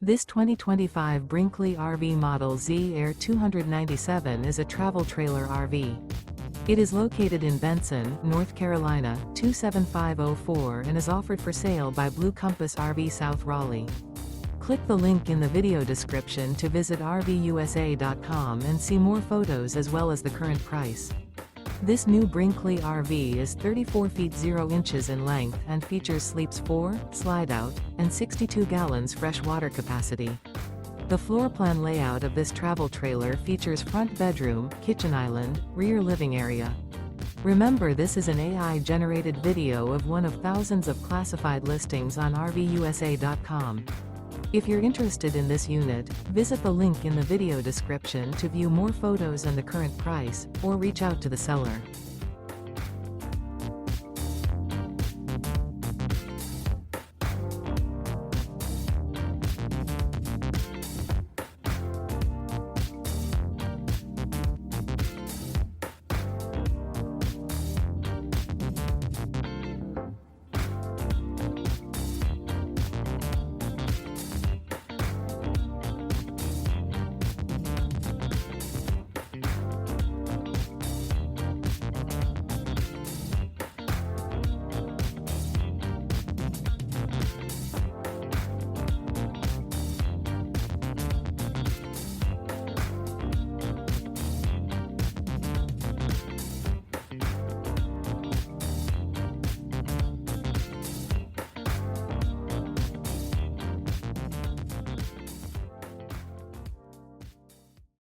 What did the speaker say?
This 2025 Brinkley RV Model Z Air 297 is a travel trailer RV. It is located in Benson, North Carolina, 27504 and is offered for sale by Blue Compass RV South Raleigh. Click the link in the video description to visit RVUSA.com and see more photos as well as the current price. This new Brinkley RV is 34 feet 0 inches in length and features sleeps 4, Slideout, and 62 gallons fresh water capacity. The floor plan layout of this travel trailer features front bedroom, kitchen island, rear living area. Remember, this is an AI-generated video of one of thousands of classified listings on RVUSA.com. If you're interested in this unit, visit the link in the video description to view more photos and the current price, or reach out to the seller.